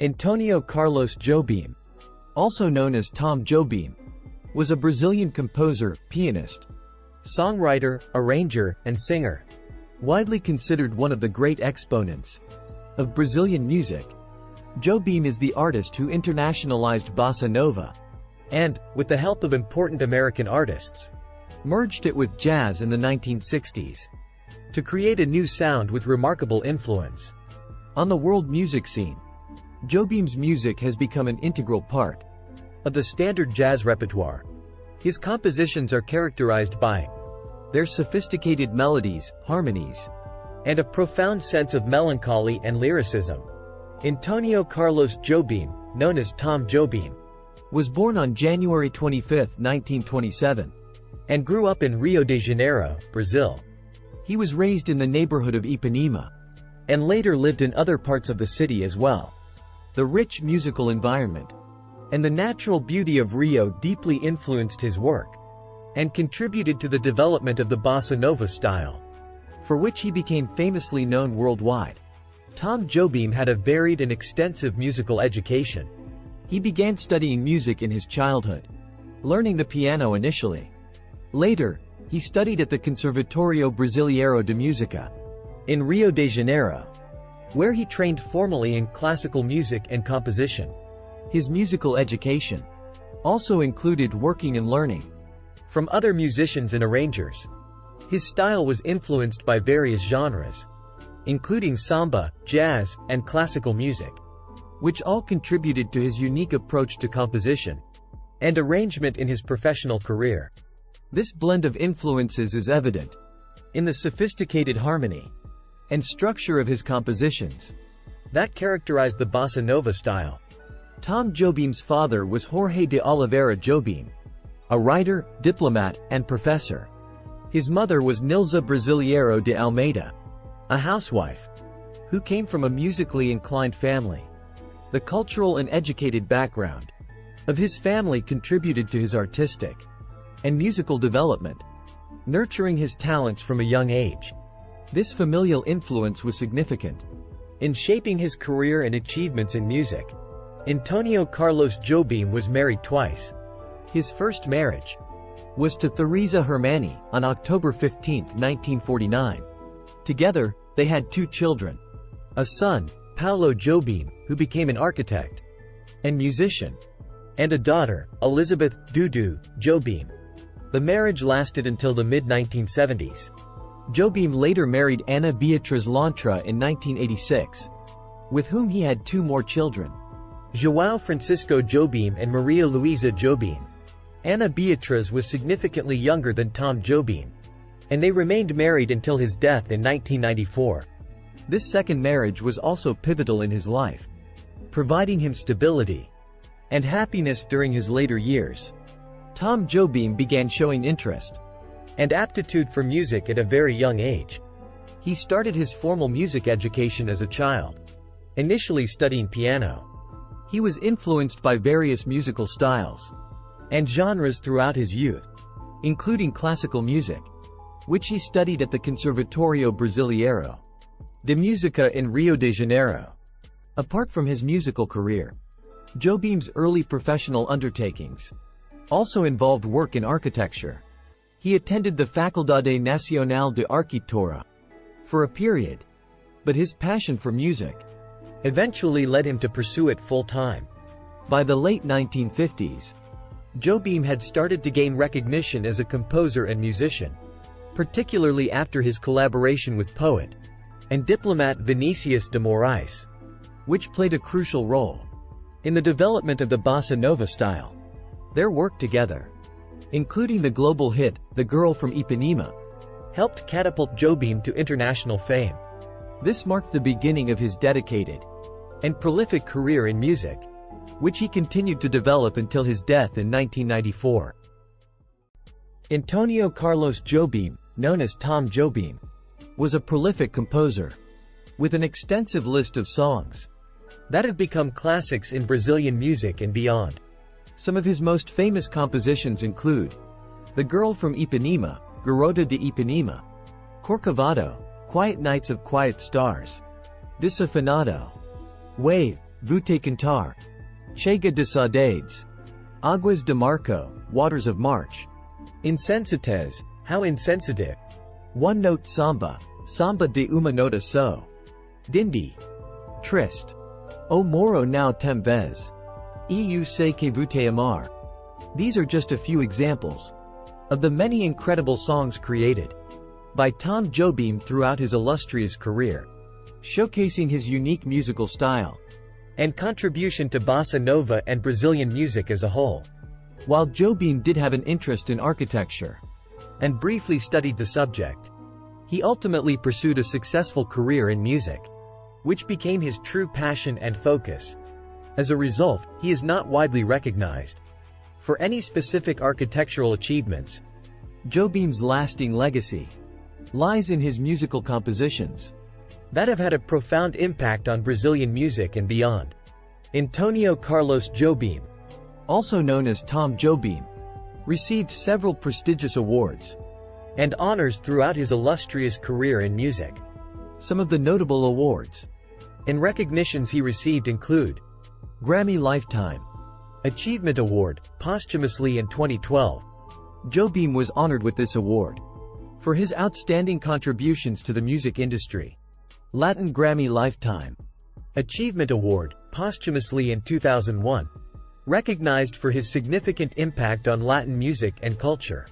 Antônio Carlos Jobim, also known as Tom Jobim, was a Brazilian composer, pianist, songwriter, arranger, and singer. Widely considered one of the great exponents of Brazilian music, Jobim is the artist who internationalized bossa nova and, with the help of important American artists, merged it with jazz in the 1960s to create a new sound with remarkable influence on the world music scene. Jobim's music has become an integral part of the standard jazz repertoire. His compositions are characterized by their sophisticated melodies, harmonies, and a profound sense of melancholy and lyricism. Antônio Carlos Jobim, known as Tom Jobim, was born on January 25, 1927, and grew up in Rio de Janeiro, Brazil. He was raised in the neighborhood of Ipanema, and later lived in other parts of the city as well. The rich musical environment and the natural beauty of Rio deeply influenced his work and contributed to the development of the bossa nova style, for which he became famously known worldwide. Tom Jobim had a varied and extensive musical education. He began studying music in his childhood, learning the piano initially. Later, he studied at the Conservatório Brasileiro de Música in Rio de Janeiro, where he trained formally in classical music and composition. His musical education also included working and learning from other musicians and arrangers. His style was influenced by various genres, including samba, jazz, and classical music, which all contributed to his unique approach to composition and arrangement in his professional career. This blend of influences is evident in the sophisticated harmony and structure of his compositions that characterize the bossa nova style. Tom Jobim's father was Jorge de Oliveira Jobim, a writer, diplomat, and professor. His mother was Nilza Brasileiro de Almeida, a housewife who came from a musically inclined family. The cultural and educated background of his family contributed to his artistic and musical development, nurturing his talents from a young age. This familial influence was significant in shaping his career and achievements in music. Antônio Carlos Jobim was married twice. His first marriage was to Theresa Hermani on October 15, 1949. Together, they had 2 children, a son, Paulo Jobim, who became an architect and musician, and a daughter, Elizabeth Dudu Jobim. The marriage lasted until the mid-1970s. Jobim later married Ana Beatriz Lontra in 1986, with whom he had 2 more children, João Francisco Jobim and Maria Luisa Jobim. Ana Beatriz was significantly younger than Tom Jobim, and they remained married until his death in 1994. This second marriage was also pivotal in his life, providing him stability and happiness during his later years. Tom Jobim began showing interest and aptitude for music at a very young age. He started his formal music education as a child, initially studying piano. He was influenced by various musical styles and genres throughout his youth, including classical music, which he studied at the Conservatório Brasileiro de Música in Rio de Janeiro. Apart from his musical career, Jobim's early professional undertakings also involved work in architecture. He attended the Faculdade Nacional de Arquitetura for a period, but his passion for music eventually led him to pursue it full-time. By the late 1950s, Jobim had started to gain recognition as a composer and musician, particularly after his collaboration with poet and diplomat Vinícius de Moraes, which played a crucial role in the development of the bossa nova style. Their work together, including the global hit, The Girl from Ipanema, helped catapult Jobim to international fame. This marked the beginning of his dedicated and prolific career in music, which he continued to develop until his death in 1994. Antônio Carlos Jobim, known as Tom Jobim, was a prolific composer with an extensive list of songs that have become classics in Brazilian music and beyond. Some of his most famous compositions include The Girl from Ipanema, Garota de Ipanema, Corcovado, Quiet Nights of Quiet Stars, Desafinado, Wave, Voute Cantar. Chega de Saudades. Aguas de Marco, Waters of March. Insensites, How Insensitive. One Note Samba, Samba de uma nota só. Dindi. Triste. O moro não tem vez. Eu sei que voute amar. These are just a few examples of the many incredible songs created by Tom Jobim throughout his illustrious career, showcasing his unique musical style and contribution to bossa nova and Brazilian music as a whole. While Jobim did have an interest in architecture and briefly studied the subject, he ultimately pursued a successful career in music, which became his true passion and focus. As a result, he is not widely recognized for any specific architectural achievements. Jobim's lasting legacy lies in his musical compositions that have had a profound impact on Brazilian music and beyond. Antônio Carlos Jobim, also known as Tom Jobim, received several prestigious awards and honors throughout his illustrious career in music. Some of the notable awards and recognitions he received include Grammy Lifetime Achievement Award, posthumously in 2012. Jobim was honored with this award for his outstanding contributions to the music industry. Latin Grammy Lifetime Achievement Award, posthumously in 2001. Recognized for his significant impact on Latin music and culture.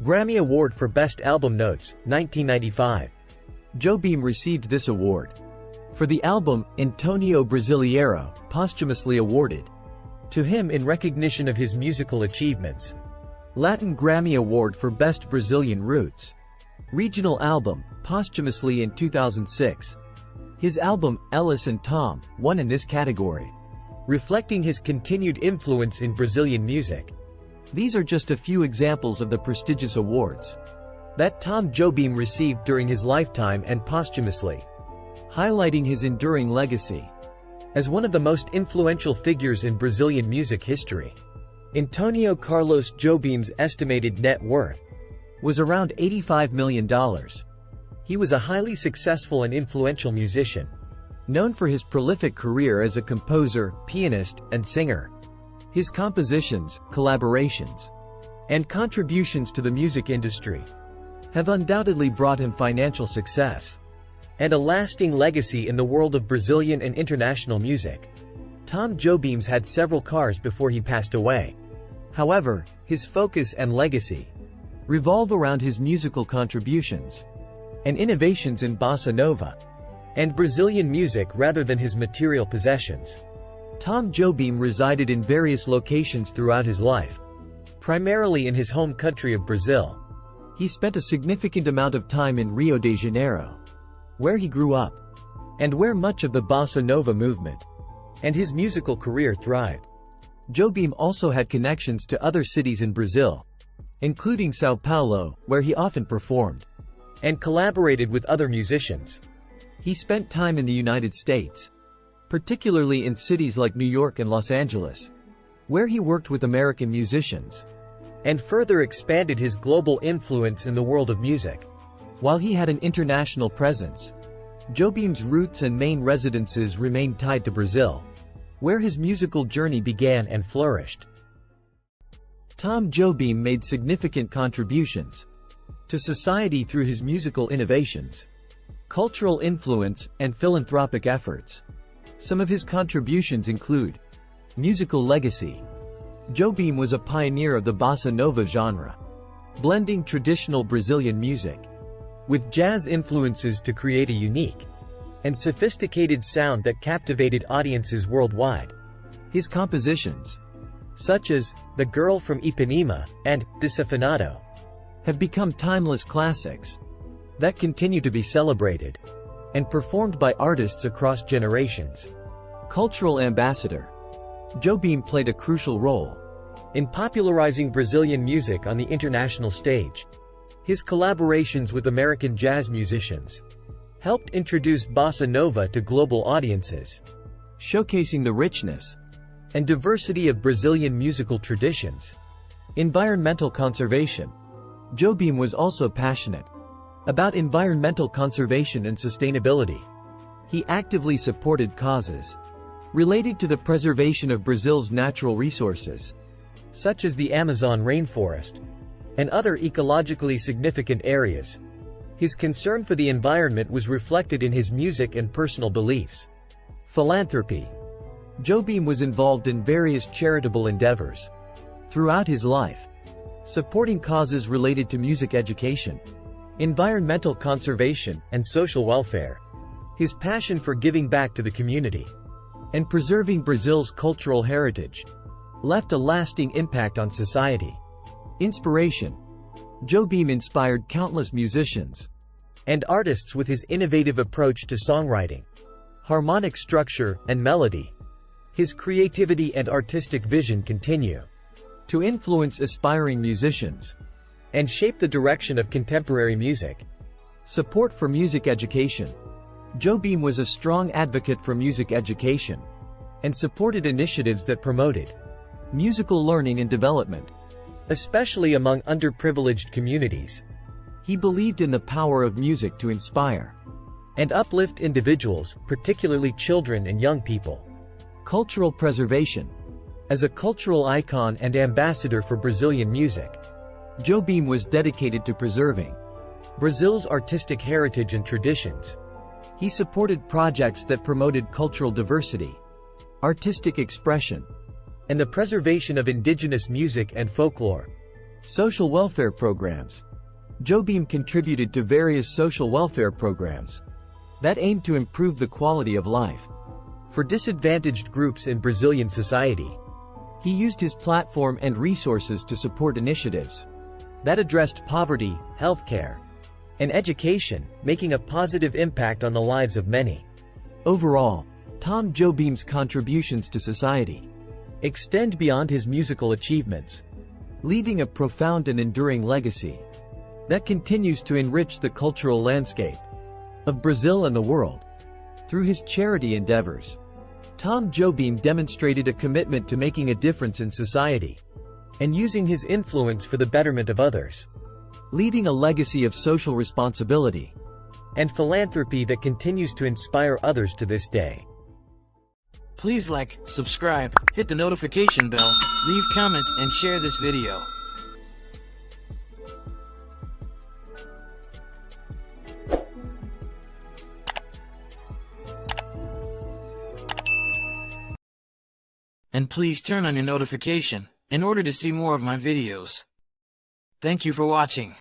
Grammy Award for Best Album Notes, 1995. Jobim received this award for the album Antonio Brasileiro, posthumously awarded to him in recognition of his musical achievements. Latin Grammy Award for Best Brazilian Roots Regional Album, posthumously in 2006. His album, Ellis and Tom, won in this category, reflecting his continued influence in Brazilian music. These are just a few examples of the prestigious awards that Tom Jobim received during his lifetime and posthumously, highlighting his enduring legacy as one of the most influential figures in Brazilian music history. Antônio Carlos Jobim's estimated net worth was around $85 million. He was a highly successful and influential musician, known for his prolific career as a composer, pianist, and singer. His compositions, collaborations, and contributions to the music industry have undoubtedly brought him financial success and a lasting legacy in the world of Brazilian and international music. Tom Jobim's had several cars before he passed away. However, his focus and legacy revolve around his musical contributions and innovations in bossa nova and Brazilian music rather than his material possessions. Tom Jobim resided in various locations throughout his life, primarily in his home country of Brazil. He spent a significant amount of time in Rio de Janeiro, where he grew up, and where much of the bossa nova movement and his musical career thrived. Jobim also had connections to other cities in Brazil, including São Paulo, where he often performed and collaborated with other musicians. He spent time in the United States, particularly in cities like New York and Los Angeles, where he worked with American musicians and further expanded his global influence in the world of music. While he had an international presence, Jobim's roots and main residences remained tied to Brazil, where his musical journey began and flourished. Tom Jobim made significant contributions to society through his musical innovations, cultural influence, and philanthropic efforts. Some of his contributions include musical legacy. Jobim was a pioneer of the bossa nova genre, blending traditional Brazilian music with jazz influences to create a unique and sophisticated sound that captivated audiences worldwide. His compositions, such as The Girl from Ipanema and Desafinado, have become timeless classics that continue to be celebrated and performed by artists across generations. Cultural ambassador. Jobim played a crucial role in popularizing Brazilian music on the international stage. His collaborations with American jazz musicians helped introduce bossa nova to global audiences, showcasing the richness and diversity of Brazilian musical traditions. Environmental conservation. Jobim was also passionate about environmental conservation and sustainability. He actively supported causes related to the preservation of Brazil's natural resources, such as the Amazon rainforest and other ecologically significant areas. His concern for the environment was reflected in his music and personal beliefs. Philanthropy. Jobim was involved in various charitable endeavors throughout his life, supporting causes related to music education, environmental conservation, and social welfare. His passion for giving back to the community and preserving Brazil's cultural heritage left a lasting impact on society. Inspiration. Jobim inspired countless musicians and artists with his innovative approach to songwriting, harmonic structure, and melody. His creativity and artistic vision continue to influence aspiring musicians and shape the direction of contemporary music. Support for music education. Jobim was a strong advocate for music education and supported initiatives that promoted musical learning and development, especially among underprivileged communities. He believed in the power of music to inspire and uplift individuals, particularly children and young people. Cultural preservation. As a cultural icon and ambassador for Brazilian music, Jobim was dedicated to preserving Brazil's artistic heritage and traditions. He supported projects that promoted cultural diversity, artistic expression, and the preservation of indigenous music and folklore. Social welfare programs. Jobim contributed to various social welfare programs that aimed to improve the quality of life for disadvantaged groups in Brazilian society. He used his platform and resources to support initiatives that addressed poverty, healthcare, and education, making a positive impact on the lives of many. Overall, Tom Jobim's contributions to society extend beyond his musical achievements, leaving a profound and enduring legacy that continues to enrich the cultural landscape of Brazil and the world. Through his charity endeavors, Tom Jobim demonstrated a commitment to making a difference in society and using his influence for the betterment of others, leaving a legacy of social responsibility and philanthropy that continues to inspire others to this day. Please like, subscribe, hit the notification bell, leave comment, and share this video. And please turn on your notification in order to see more of my videos. Thank you for watching.